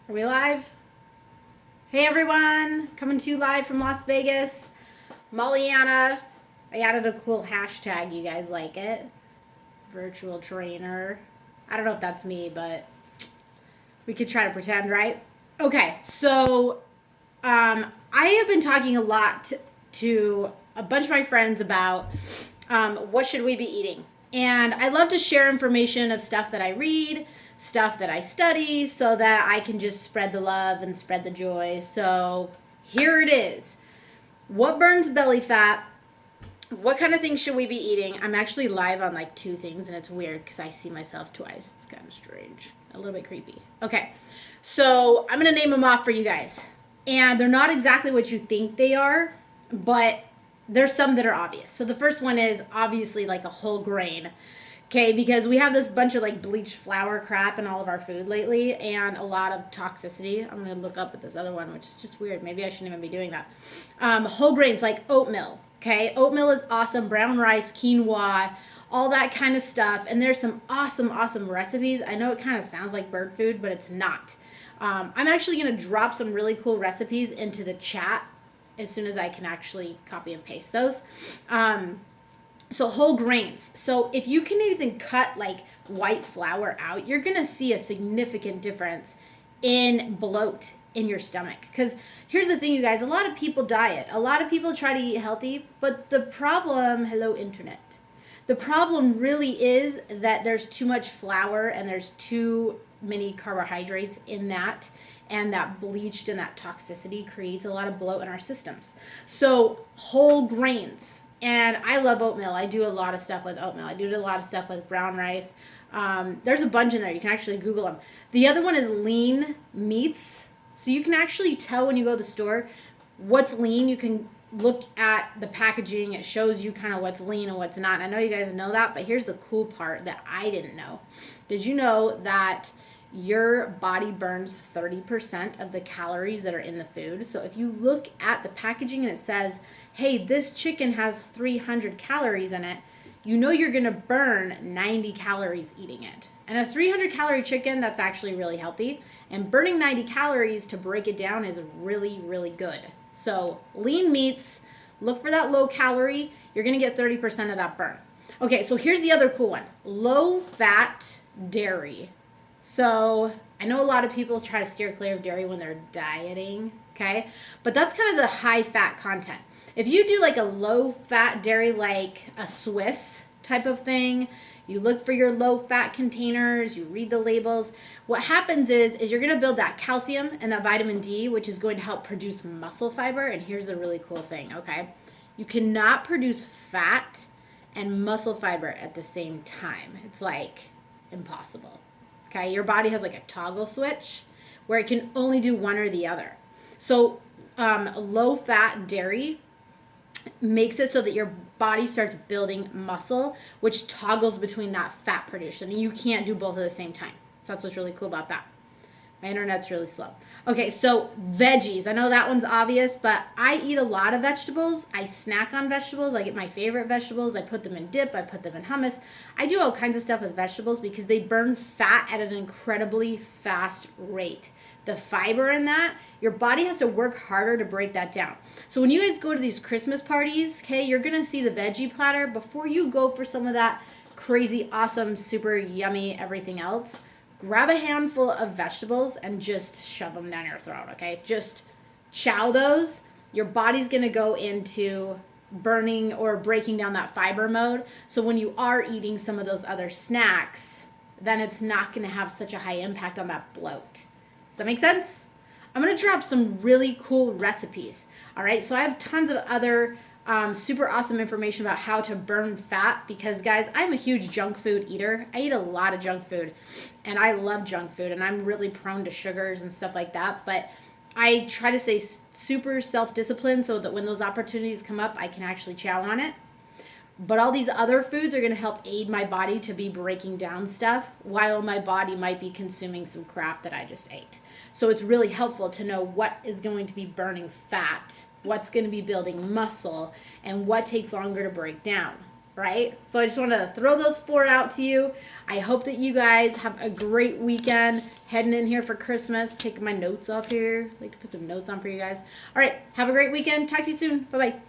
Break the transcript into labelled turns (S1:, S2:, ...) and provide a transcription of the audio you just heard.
S1: Are we live? Hey everyone, coming to you live from Las Vegas. Mollyana. I added a cool hashtag. You guys like it? Virtual trainer. I don't know if that's me, but we could try to pretend, right? Okay, so I have been talking a lot to a bunch of my friends about what should we be eating. And I love to share information of stuff that I read, stuff that I study, so that I can just spread the love and spread the joy. So here it is. What burns belly fat? What kind of things should we be eating? I'm actually live on like two things, and it's weird because I see myself twice. It's kind of strange, a little bit creepy. Okay, so I'm going to name them off for you guys. And they're not exactly what you think they are, but there's some that are obvious. So the first one is obviously like a whole grain. Okay, because we have this bunch of like bleached flour crap in all of our food lately and a lot of toxicity. I'm going to look up at this other one, which is just weird. Maybe I shouldn't even be doing that. Whole grains like oatmeal. Okay, oatmeal is awesome. Brown rice, quinoa, all that kind of stuff. And there's some awesome recipes. I know it kind of sounds like bird food, but it's not. I'm actually going to drop some really cool recipes into the chat as soon as I can actually copy and paste those. So whole grains. So if you can even cut like white flour out, you're going to see a significant difference in bloat in your stomach. Because here's the thing, you guys, a lot of people diet. A lot of people try to eat healthy, but the problem, hello internet. The problem really is that there's too much flour and there's too many carbohydrates in that, and that bleached and that toxicity creates a lot of bloat in our systems. So whole grains. And I love oatmeal. I do a lot of stuff with oatmeal. I do a lot of stuff with brown rice. There's a bunch in there. You can actually Google them. The other one is lean meats. So you can actually tell when you go to the store what's lean. You can look at the packaging. It shows you kind of what's lean and what's not. And I know you guys know that, but here's the cool part that I didn't know. Did you know that your body burns 30% of the calories that are in the food? So if you look at the packaging and it says, hey, this chicken has 300 calories in it, you know you're going to burn 90 calories eating it. And a 300 calorie chicken, that's actually really healthy. And burning 90 calories, to break it down, is really good. So lean meats, look for that low calorie. You're going to get 30% of that burn. Okay, so here's the other cool one. Low fat dairy. So I know a lot of people try to steer clear of dairy when they're dieting, okay? But that's kind of the high fat content. If you do like a low fat dairy, like a Swiss type of thing, you look for your low fat containers, you read the labels. What happens is you're going to build that calcium and that vitamin D, which is going to help produce muscle fiber. And here's a really cool thing, okay? You cannot produce fat and muscle fiber at the same time. It's like impossible. Okay, your body has like a toggle switch where it can only do one or the other. So low fat dairy makes it so that your body starts building muscle, which toggles between that fat production. You can't do both at the same time. So that's what's really cool about that. My internet's really slow. Okay, so veggies. I know that one's obvious, but I eat a lot of vegetables. I snack on vegetables. I get my favorite vegetables. I put them in dip. I put them in hummus. I do all kinds of stuff with vegetables because they burn fat at an incredibly fast rate. The fiber in that, your body has to work harder to break that down. So when you guys go to these Christmas parties, okay, you're going to see the veggie platter. Before you go for some of that crazy, awesome, super yummy everything else, grab a handful of vegetables and just shove them down your throat, okay? Just chow those. Your body's going to go into burning or breaking down that fiber mode. So when you are eating some of those other snacks, then it's not going to have such a high impact on that bloat. Does that make sense? I'm going to drop some really cool recipes, all right? So I have tons of other super awesome information about how to burn fat because, guys, I'm a huge junk food eater. I eat a lot of junk food, and I love junk food, and I'm really prone to sugars and stuff like that, but I try to stay super self-disciplined so that when those opportunities come up, I can actually chow on it. But all these other foods are going to help aid my body to be breaking down stuff while my body might be consuming some crap that I just ate. So it's really helpful to know what is going to be burning fat, what's going to be building muscle, and what takes longer to break down. right? So I just want to throw those 4 out to you. I hope that you guys have a great weekend heading in here for Christmas. Taking my notes off here. I'd like to put some notes on for you guys. All right, have a great weekend. Talk to you soon. Bye-bye.